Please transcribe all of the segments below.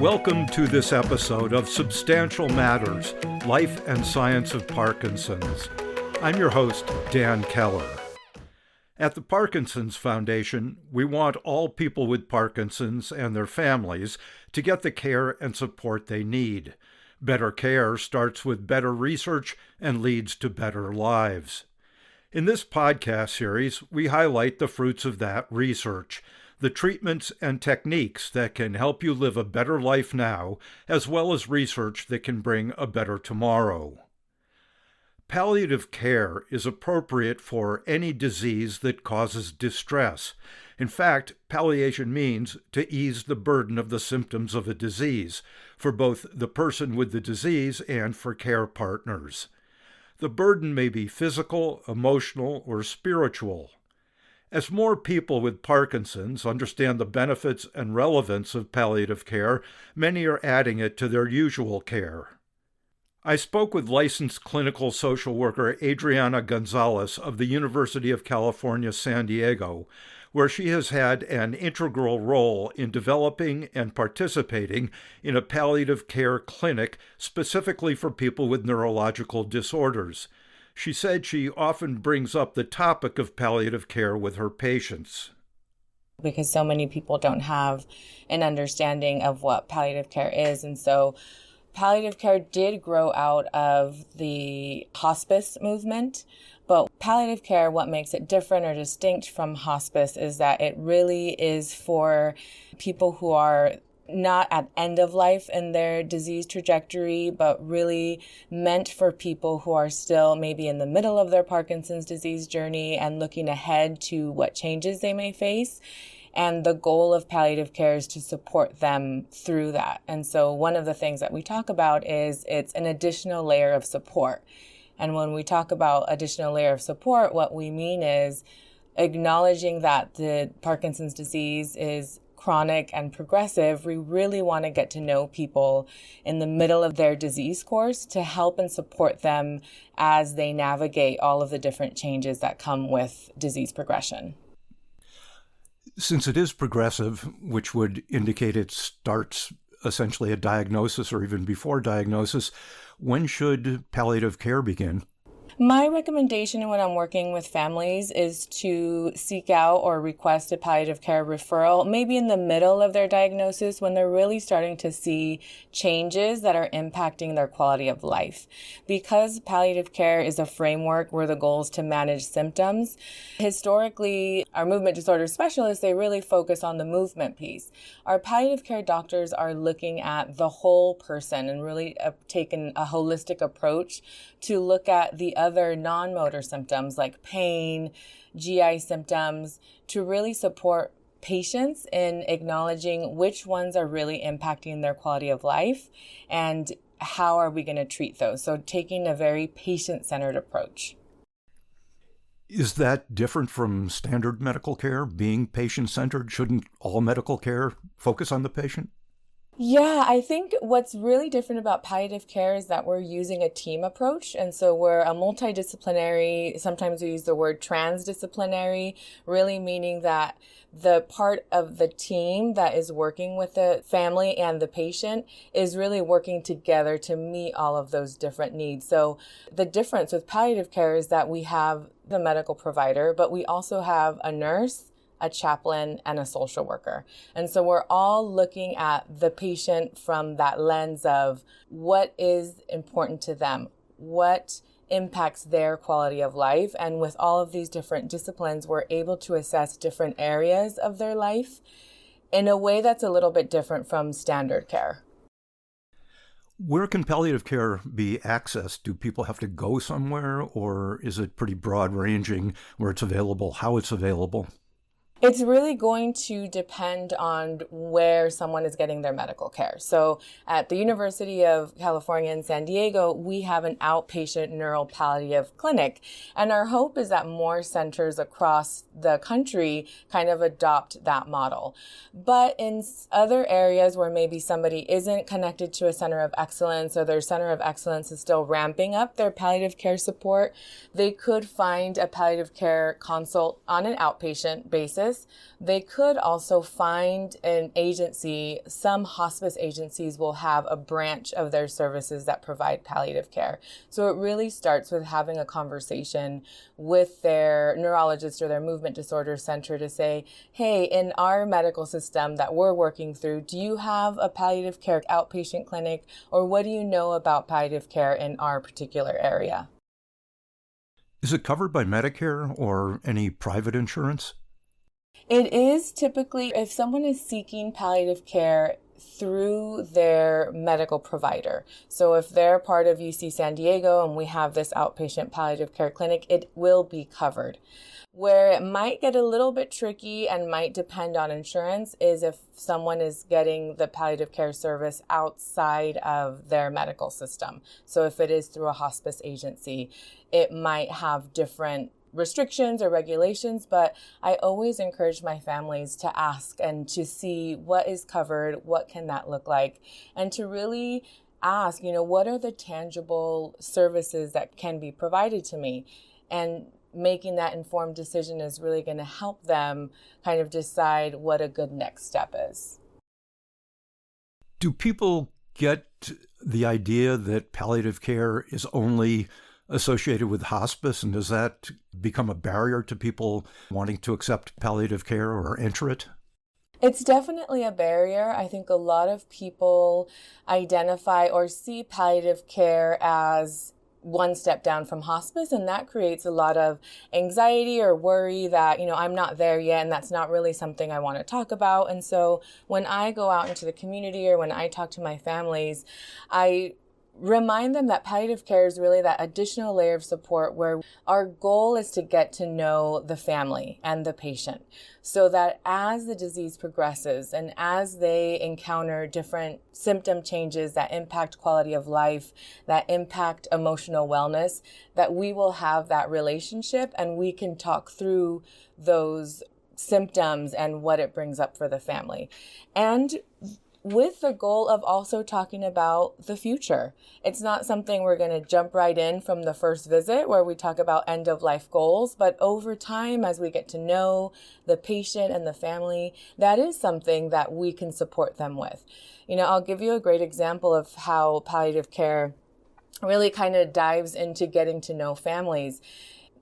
Welcome to this episode of Substantial Matters, Life and Science of Parkinson's. I'm your host, Dan Keller. At the Parkinson's Foundation, we want all people with Parkinson's and their families to get the care and support they need. Better care starts with better research and leads to better lives. In this podcast series, we highlight the fruits of that research, the treatments and techniques that can help you live a better life now, as well as research that can bring a better tomorrow. Palliative care is appropriate for any disease that causes distress. In fact, palliation means to ease the burden of the symptoms of a disease, for both the person with the disease and for care partners. The burden may be physical, emotional, or spiritual. As more people with Parkinson's understand the benefits and relevance of palliative care, many are adding it to their usual care. I spoke with licensed clinical social worker Adriana Gonzalez of the University of California, San Diego, where she has had an integral role in developing and participating in a palliative care clinic specifically for people with neurological disorders. She said she often brings up the topic of palliative care with her patients. Because so many people don't have an understanding of what palliative care is. And so palliative care did grow out of the hospice movement. But palliative care, what makes it different or distinct from hospice is that it really is for people who are not at end of life in their disease trajectory, but really meant for people who are still maybe in the middle of their Parkinson's disease journey and looking ahead to what changes they may face. And the goal of palliative care is to support them through that. And so one of the things that we talk about is it's an additional layer of support. And when we talk about additional layer of support, what we mean is acknowledging that the Parkinson's disease is chronic and progressive. We really want to get to know people in the middle of their disease course to help and support them as they navigate all of the different changes that come with disease progression. Since it is progressive, which would indicate it starts essentially at diagnosis or even before diagnosis, when should palliative care begin? My recommendation when I'm working with families is to seek out or request a palliative care referral, maybe in the middle of their diagnosis when they're really starting to see changes that are impacting their quality of life. Because palliative care is a framework where the goal is to manage symptoms, historically, our movement disorder specialists, they really focus on the movement piece. Our palliative care doctors are looking at the whole person and really taking a holistic approach to look at the other non-motor symptoms like pain, GI symptoms, to really support patients in acknowledging which ones are really impacting their quality of life and how are we going to treat those. So taking a very patient-centered approach. Is that different from standard medical care, being patient-centered? Shouldn't all medical care focus on the patient? Yeah, I think what's really different about palliative care is that we're using a team approach. And so we're a multidisciplinary, sometimes we use the word transdisciplinary, really meaning that the part of the team that is working with the family and the patient is really working together to meet all of those different needs. So the difference with palliative care is that we have the medical provider, but we also have a nurse, a chaplain, and a social worker. And so we're all looking at the patient from that lens of what is important to them, what impacts their quality of life. And with all of these different disciplines, we're able to assess different areas of their life in a way that's a little bit different from standard care. Where can palliative care be accessed? Do people have to go somewhere, or is it pretty broad-ranging where it's available, how it's available? It's really going to depend on where someone is getting their medical care. So at the University of California in San Diego, we have an outpatient neuropalliative clinic. And our hope is that more centers across the country kind of adopt that model. But in other areas where maybe somebody isn't connected to a center of excellence, or their center of excellence is still ramping up their palliative care support, they could find a palliative care consult on an outpatient basis hospice, they could also find an agency. Some hospice agencies will have a branch of their services that provide palliative care. So it really starts with having a conversation with their neurologist or their movement disorder center to say, hey, in our medical system that we're working through, do you have a palliative care outpatient clinic, or what do you know about palliative care in our particular area? Is it covered by Medicare or any private insurance? It is typically, if someone is seeking palliative care through their medical provider. So if they're part of UC San Diego and we have this outpatient palliative care clinic, it will be covered. Where it might get a little bit tricky and might depend on insurance is if someone is getting the palliative care service outside of their medical system. So if it is through a hospice agency, it might have different restrictions or regulations, but I always encourage my families to ask and to see what is covered, what can that look like, and to really ask, what are the tangible services that can be provided to me? And making that informed decision is really going to help them kind of decide what a good next step is. Do people get the idea that palliative care is only associated with hospice, and does that become a barrier to people wanting to accept palliative care or enter it? It's definitely a barrier. I think a lot of people identify or see palliative care as one step down from hospice, and that creates a lot of anxiety or worry that, I'm not there yet, and that's not really something I want to talk about. And so when I go out into the community or when I talk to my families, I remind them that palliative care is really that additional layer of support where our goal is to get to know the family and the patient so that as the disease progresses and as they encounter different symptom changes that impact quality of life, that impact emotional wellness, that we will have that relationship and we can talk through those symptoms and what it brings up for the family. And with the goal of also talking about the future. It's not something we're going to jump right in from the first visit where we talk about end of life goals, but over time, as we get to know the patient and the family, that is something that we can support them with. I'll give you a great example of how palliative care really kind of dives into getting to know families.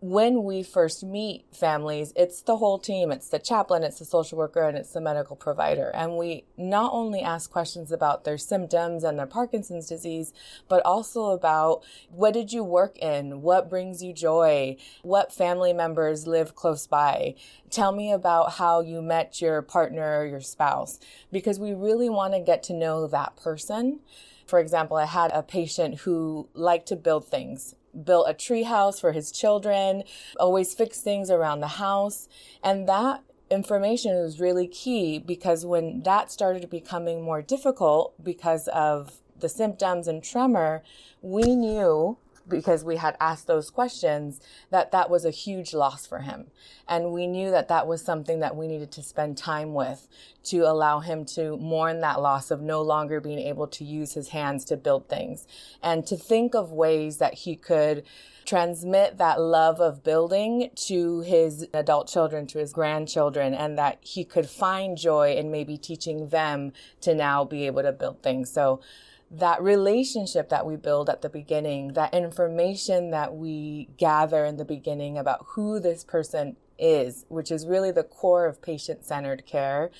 When we first meet families, it's the whole team. It's the chaplain, it's the social worker, and it's the medical provider. And we not only ask questions about their symptoms and their Parkinson's disease, but also about what did you work in? What brings you joy? What family members live close by? Tell me about how you met your partner or your spouse, because we really want to get to know that person. For example, I had a patient who liked to build things. Built a tree house for his children, always fixed things around the house. And that information was really key because when that started becoming more difficult because of the symptoms and tremor, we knew, because we had asked those questions, that that was a huge loss for him. And we knew that that was something that we needed to spend time with to allow him to mourn that loss of no longer being able to use his hands to build things and to think of ways that he could transmit that love of building to his adult children, to his grandchildren, and that he could find joy in maybe teaching them to now be able to build things. So that relationship that we build at the beginning, that information that we gather in the beginning about who this person is, which is really the core of patient-centered care,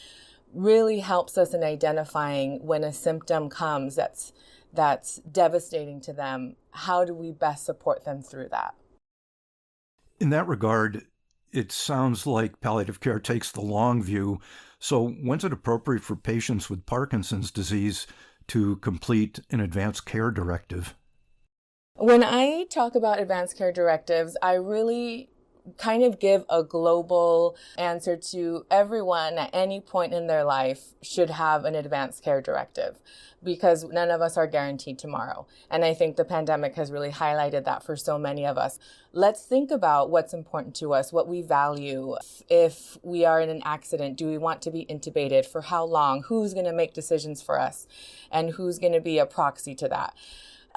really helps us in identifying when a symptom comes that's devastating to them. How do we best support them through that? In that regard, it sounds like palliative care takes the long view. So when's it appropriate for patients with Parkinson's disease to complete an advanced care directive? When I talk about advanced care directives, I really kind of give a global answer to everyone at any point in their life should have an advanced care directive, because none of us are guaranteed tomorrow. And I think the pandemic has really highlighted that for so many of us. Let's think about what's important to us, what we value. If we are in an accident, do we want to be intubated? For how long? Who's going to make decisions for us? And who's going to be a proxy to that?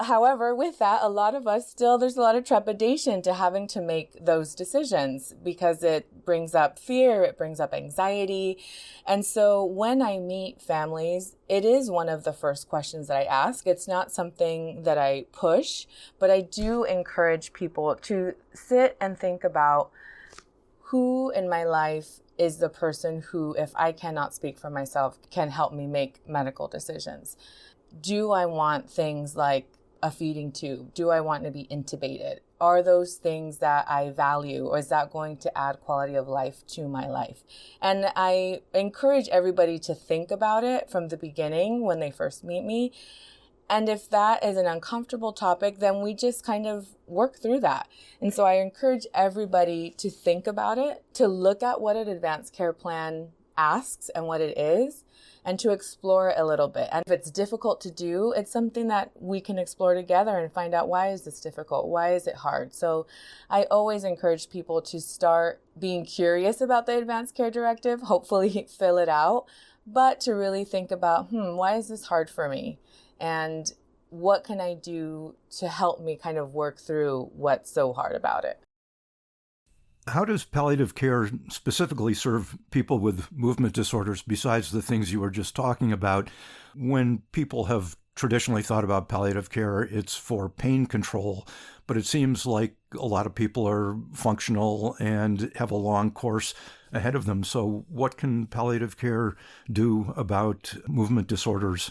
However, with that, a lot of us there's a lot of trepidation to having to make those decisions because it brings up fear, it brings up anxiety. And so when I meet families, it is one of the first questions that I ask. It's not something that I push, but I do encourage people to sit and think about who in my life is the person who, if I cannot speak for myself, can help me make medical decisions. Do I want things like a feeding tube? Do I want to be intubated? Are those things that I value, or is that going to add quality of life to my life? And I encourage everybody to think about it from the beginning when they first meet me. And if that is an uncomfortable topic, then we just kind of work through that. And so I encourage everybody to think about it, to look at what an advanced care plan asks and what it is, and to explore a little bit. And if it's difficult to do, it's something that we can explore together and find out, why is this difficult? Why is it hard? So I always encourage people to start being curious about the advanced care directive, hopefully fill it out, but to really think about, why is this hard for me? And what can I do to help me kind of work through what's so hard about it? How does palliative care specifically serve people with movement disorders besides the things you were just talking about? When people have traditionally thought about palliative care, it's for pain control, but it seems like a lot of people are functional and have a long course ahead of them. So what can palliative care do about movement disorders?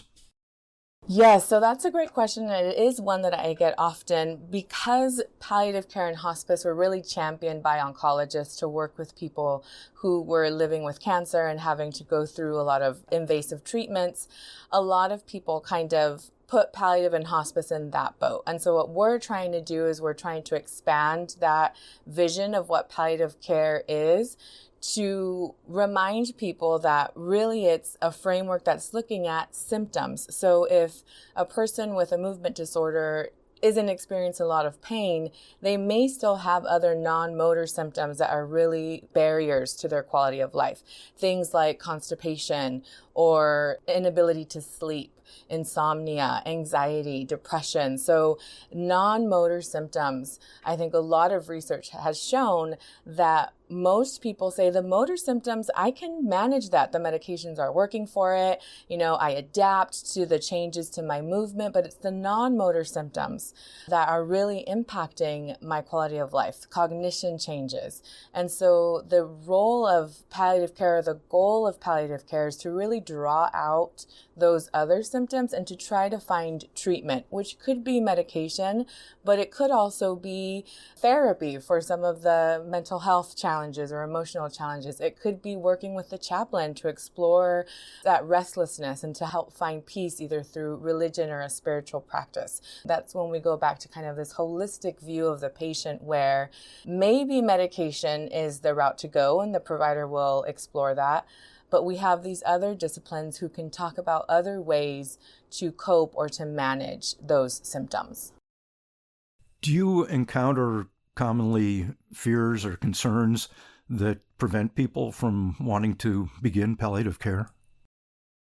Yes, so that's a great question. And it is one that I get often because palliative care and hospice were really championed by oncologists to work with people who were living with cancer and having to go through a lot of invasive treatments. A lot of people kind of put palliative and hospice in that boat. And so what we're trying to do is we're trying to expand that vision of what palliative care is, to remind people that really it's a framework that's looking at symptoms. So if a person with a movement disorder isn't experiencing a lot of pain, they may still have other non-motor symptoms that are really barriers to their quality of life. Things like constipation or inability to sleep, insomnia, anxiety, depression. So non-motor symptoms, I think a lot of research has shown that most people say the motor symptoms, I can manage that. The medications are working for it. I adapt to the changes to my movement, but it's the non-motor symptoms that are really impacting my quality of life, cognition changes. And so the role of palliative care, the goal of palliative care is to really draw out those other symptoms and to try to find treatment, which could be medication, but it could also be therapy for some of the mental health challenges or emotional challenges. It could be working with the chaplain to explore that restlessness and to help find peace either through religion or a spiritual practice. That's when we go back to kind of this holistic view of the patient where maybe medication is the route to go and the provider will explore that. But we have these other disciplines who can talk about other ways to cope or to manage those symptoms. Do you encounter commonly fears or concerns that prevent people from wanting to begin palliative care?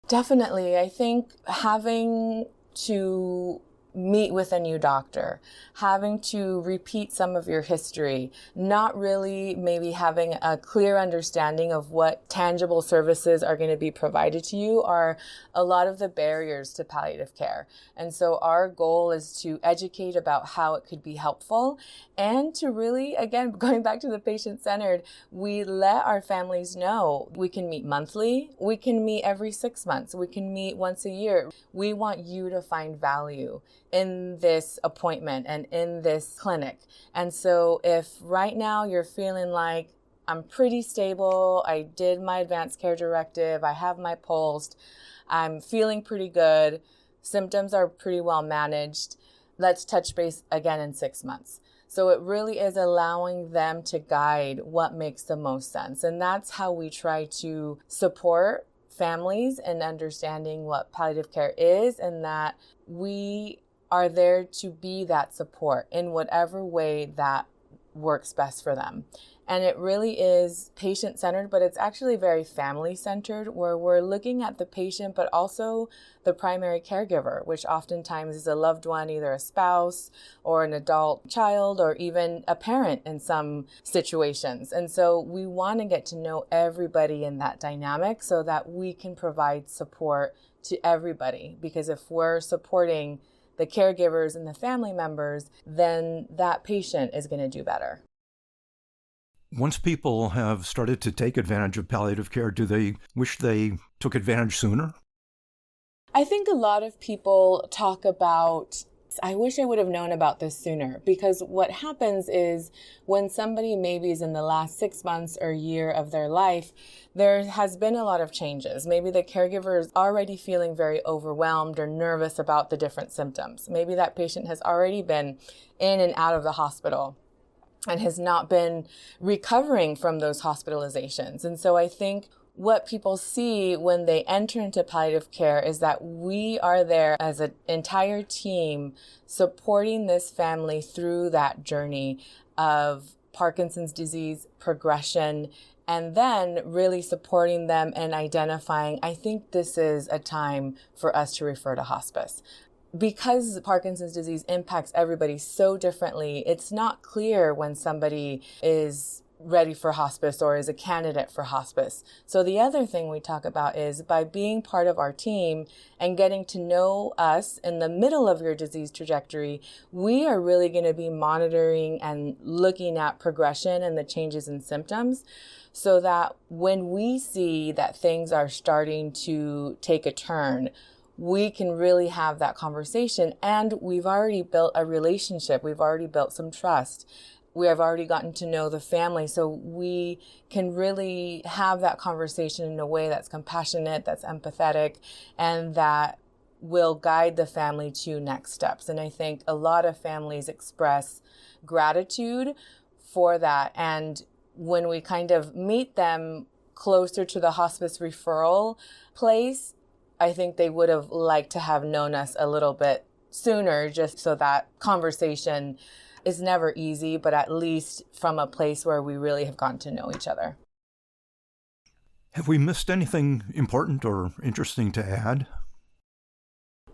Definitely. I think having to meet with a new doctor, having to repeat some of your history, not really maybe having a clear understanding of what tangible services are going to be provided to you are a lot of the barriers to palliative care. And so our goal is to educate about how it could be helpful and to really, again, going back to the patient-centered, we let our families know we can meet monthly, we can meet every 6 months, we can meet once a year. We want you to find value in this appointment and in this clinic. And so if right now you're feeling like I'm pretty stable, I did my advanced care directive, I have my pulse, I'm feeling pretty good, symptoms are pretty well managed, let's touch base again in 6 months. So it really is allowing them to guide what makes the most sense. And that's how we try to support families in understanding what palliative care is, and that we are there to be that support in whatever way that works best for them. And it really is patient-centered, but it's actually very family-centered, where we're looking at the patient, but also the primary caregiver, which oftentimes is a loved one, either a spouse or an adult child, or even a parent in some situations. And so we want to get to know everybody in that dynamic so that we can provide support to everybody. Because if we're supporting the caregivers and the family members, then that patient is going to do better. Once people have started to take advantage of palliative care, do they wish they took advantage sooner? I think a lot of people talk about, I wish I would have known about this sooner, because what happens is when somebody maybe is in the last 6 months or year of their life, there has been a lot of changes. Maybe the caregiver is already feeling very overwhelmed or nervous about the different symptoms. Maybe that patient has already been in and out of the hospital and has not been recovering from those hospitalizations. And so I think what people see when they enter into palliative care is that we are there as an entire team supporting this family through that journey of Parkinson's disease progression, and then really supporting them and identifying, I think this is a time for us to refer to hospice. Because Parkinson's disease impacts everybody so differently, it's not clear when somebody is ready for hospice or is a candidate for hospice. So the other thing we talk about is by being part of our team and getting to know us in the middle of your disease trajectory, we are really going to be monitoring and looking at progression and the changes in symptoms, so that when we see that things are starting to take a turn, we can really have that conversation. And we've already built a relationship. We've already built some trust. We have already gotten to know the family. So we can really have that conversation in a way that's compassionate, that's empathetic, and that will guide the family to next steps. And I think a lot of families express gratitude for that. And when we kind of meet them closer to the hospice referral place, I think they would have liked to have known us a little bit sooner, just so that conversation is never easy, but at least from a place where we really have gotten to know each other. Have we missed anything important or interesting to add?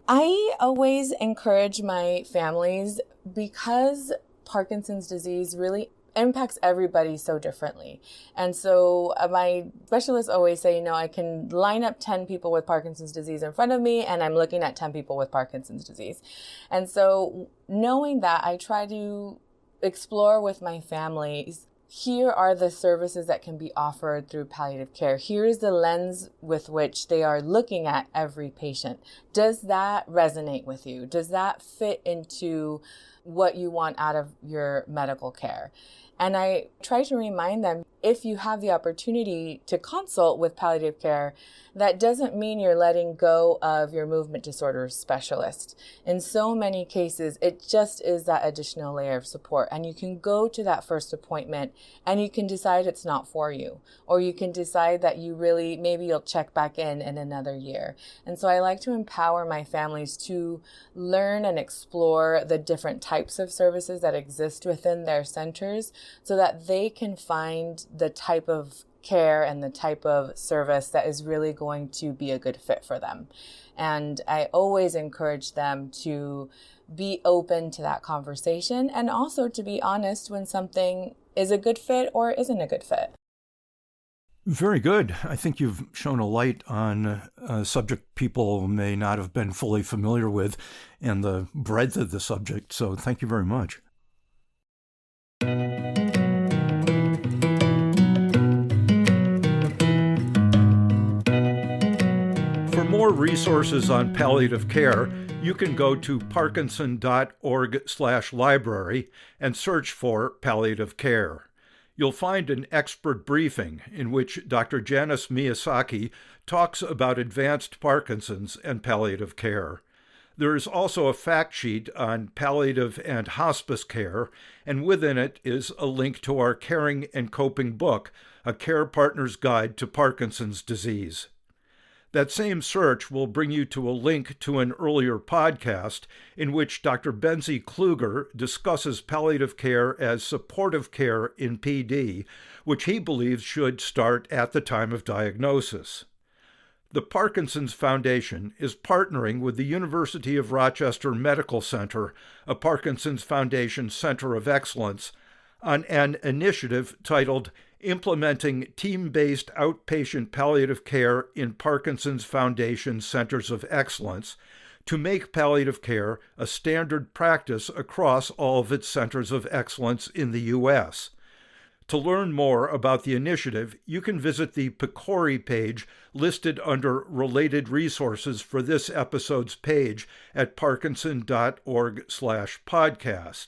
I always encourage my families, because Parkinson's disease really impacts everybody so differently. And so my specialists always say, I can line up 10 people with Parkinson's disease in front of me, and I'm looking at 10 people with Parkinson's disease. And so knowing that, I try to explore with my families, here are the services that can be offered through palliative care. Here's the lens with which they are looking at every patient. Does that resonate with you? Does that fit into what you want out of your medical care? And I try to remind them, if you have the opportunity to consult with palliative care, that doesn't mean you're letting go of your movement disorder specialist. In so many cases, it just is that additional layer of support. And you can go to that first appointment and you can decide it's not for you. Or you can decide that you really, maybe you'll check back in another year. And so I like to empower my families to learn and explore the different types of services that exist within their centers, so that they can find the type of care and the type of service that is really going to be a good fit for them. And I always encourage them to be open to that conversation, and also to be honest when something is a good fit or isn't a good fit. Very good. I think you've shown a light on a subject people may not have been fully familiar with, and the breadth of the subject. So thank you very much. For more resources on palliative care, you can go to parkinson.org/library and search for palliative care. You'll find an expert briefing in which Dr. Janice Miyazaki talks about advanced Parkinson's and palliative care. There is also a fact sheet on palliative and hospice care, and within it is a link to our Caring and Coping book, A Care Partner's Guide to Parkinson's Disease. That same search will bring you to a link to an earlier podcast in which Dr. Benzie Kluger discusses palliative care as supportive care in PD, which he believes should start at the time of diagnosis. The Parkinson's Foundation is partnering with the University of Rochester Medical Center, a Parkinson's Foundation Center of Excellence, on an initiative titled Implementing Team-Based Outpatient Palliative Care in Parkinson's Foundation Centers of Excellence to make palliative care a standard practice across all of its centers of excellence in the U.S. To learn more about the initiative, you can visit the PCORI page listed under Related Resources for this episode's page at parkinson.org/podcast.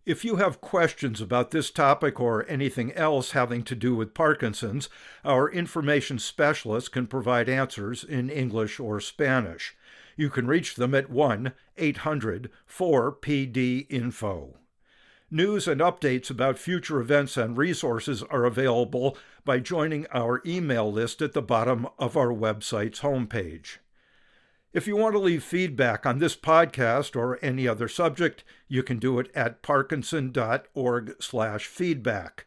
If you have questions about this topic or anything else having to do with Parkinson's, our information specialist can provide answers in English or Spanish. You can reach them at 1-800-4PD-INFO. News and updates about future events and resources are available by joining our email list at the bottom of our website's homepage. If you want to leave feedback on this podcast or any other subject, you can do it at parkinson.org/feedback.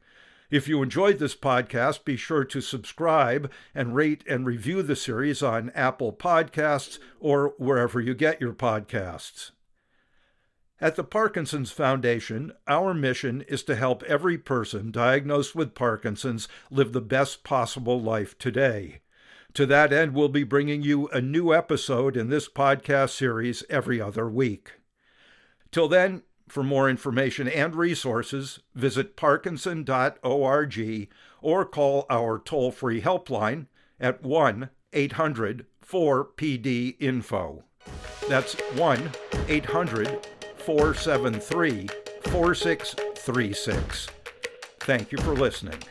If you enjoyed this podcast, be sure to subscribe and rate and review the series on Apple Podcasts or wherever you get your podcasts. At the Parkinson's Foundation, our mission is to help every person diagnosed with Parkinson's live the best possible life today. To that end, we'll be bringing you a new episode in this podcast series every other week. Till then, for more information and resources, visit parkinson.org or call our toll-free helpline at 1-800-4PD-INFO. That's 1-800-473-4636. Thank you for listening.